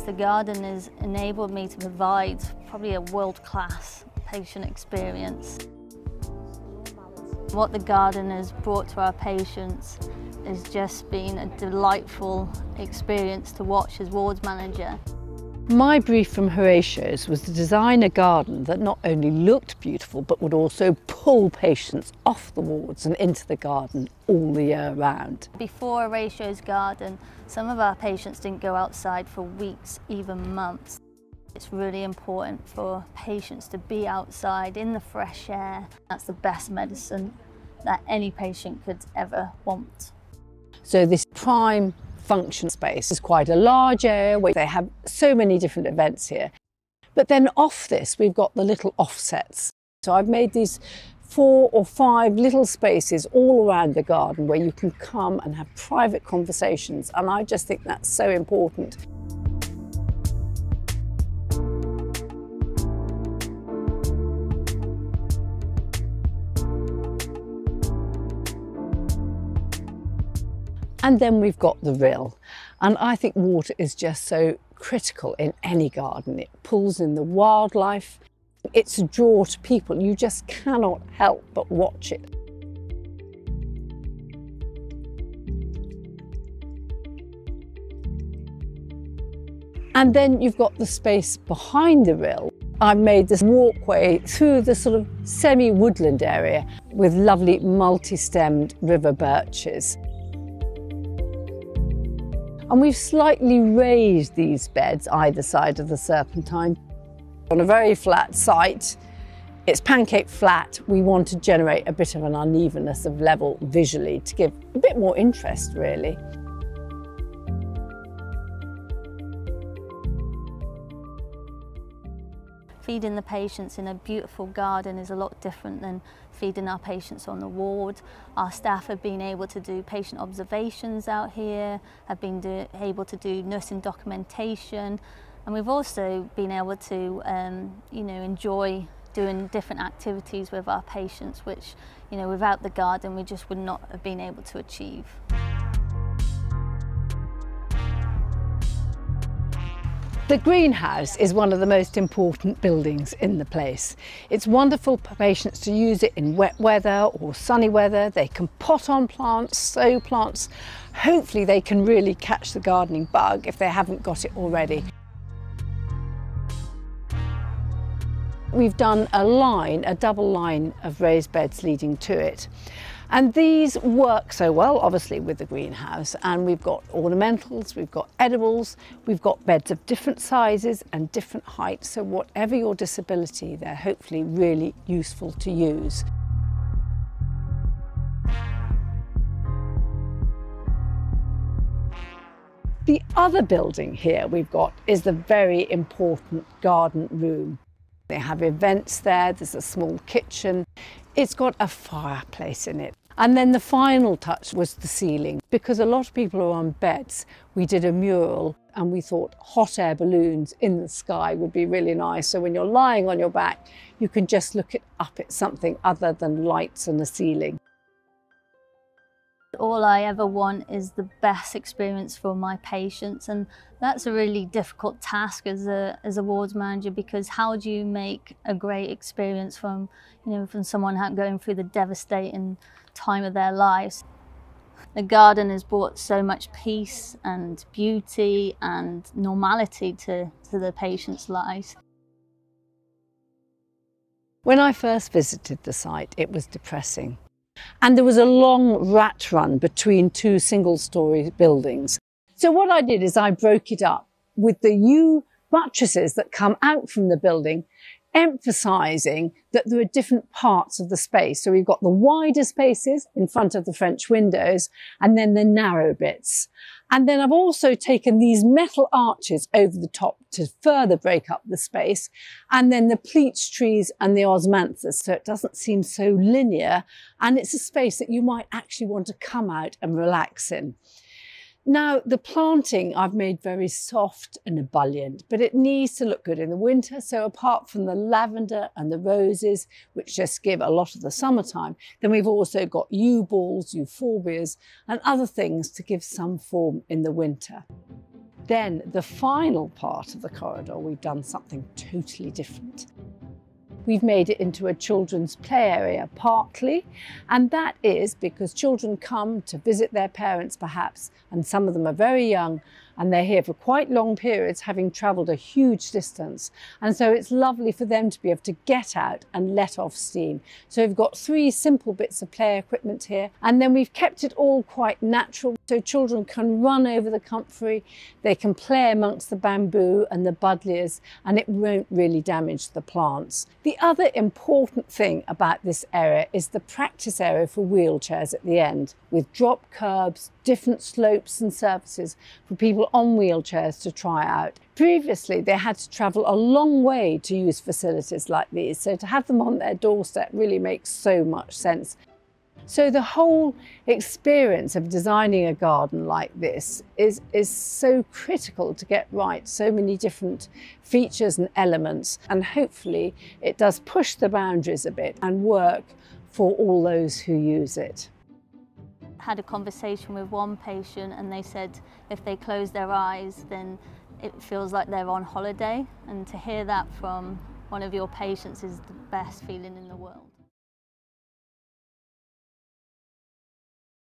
the garden has enabled me to provide probably a world-class patient experience. What the garden has brought to our patients has just been a delightful experience to watch as wards manager. My brief from Horatio's was to design a garden that not only looked beautiful but would also pull patients off the wards and into the garden all the year round. Before Horatio's garden, some of our patients didn't go outside for weeks, even months. It's really important for patients to be outside in the fresh air. That's the best medicine that any patient could ever want. So this prime function space is quite a large area where they have so many different events here. But then off this, we've got the little offsets. So I've made these 4 or 5 little spaces all around the garden where you can come and have private conversations. And I just think that's so important. And then we've got the rill. And I think water is just so critical in any garden. It pulls in the wildlife. It's a draw to people. You just cannot help but watch it. And then you've got the space behind the rill. I've made this walkway through the sort of semi-woodland area with lovely multi-stemmed river birches. And we've slightly raised these beds either side of the Serpentine. On a very flat site, it's pancake flat. We want to generate a bit of an unevenness of level visually to give a bit more interest, really. Feeding the patients in a beautiful garden is a lot different than feeding our patients on the ward. Our staff have been able to do patient observations out here, have been able to do nursing documentation, and we've also been able to enjoy doing different activities with our patients, which without the garden we just would not have been able to achieve. The greenhouse is one of the most important buildings in the place. It's wonderful for patients to use it in wet weather or sunny weather. They can pot on plants, sow plants. Hopefully they can really catch the gardening bug if they haven't got it already. We've done a double line of raised beds leading to it. And these work so well, obviously, with the greenhouse. And we've got ornamentals, we've got edibles, we've got beds of different sizes and different heights. So whatever your disability, they're hopefully really useful to use. The other building here we've got is the very important garden room. They have events there, there's a small kitchen. It's got a fireplace in it. And then the final touch was the ceiling. Because a lot of people are on beds, we did a mural and we thought hot air balloons in the sky would be really nice. So when you're lying on your back, you can just look up at something other than lights and a ceiling. All I ever want is the best experience for my patients, and that's a really difficult task as a wards manager, because how do you make a great experience from someone going through the devastating time of their lives? The garden has brought so much peace and beauty and normality to the patients' lives. When I first visited the site, it was depressing. And there was a long rat run between 2 single-storey buildings. So what I did is I broke it up with the U buttresses that come out from the building, emphasising that there are different parts of the space. So we've got the wider spaces in front of the French windows and then the narrow bits. And then I've also taken these metal arches over the top to further break up the space, and then the pleach trees and the osmanthus, so it doesn't seem so linear, and it's a space that you might actually want to come out and relax in. Now, the planting I've made very soft and ebullient, but it needs to look good in the winter. So apart from the lavender and the roses, which just give a lot of the summertime, then we've also got yew balls, euphorbias, and other things to give some form in the winter. Then the final part of the corridor, we've done something totally different. We've made it into a children's play area, partly, and that is because children come to visit their parents perhaps, and some of them are very young, and they're here for quite long periods, having travelled a huge distance. And so it's lovely for them to be able to get out and let off steam. So we've got 3 simple bits of play equipment here, and then we've kept it all quite natural, so children can run over the comfrey, they can play amongst the bamboo and the buddleias, and it won't really damage the plants. The other important thing about this area is the practice area for wheelchairs at the end, with drop curbs, different slopes and surfaces for people on wheelchairs to try out. Previously, they had to travel a long way to use facilities like these, so to have them on their doorstep really makes so much sense. So the whole experience of designing a garden like this is so critical to get right, so many different features and elements, and hopefully it does push the boundaries a bit and work for all those who use it. Had a conversation with one patient and they said if they close their eyes then it feels like they're on holiday, and to hear that from one of your patients is the best feeling in the world.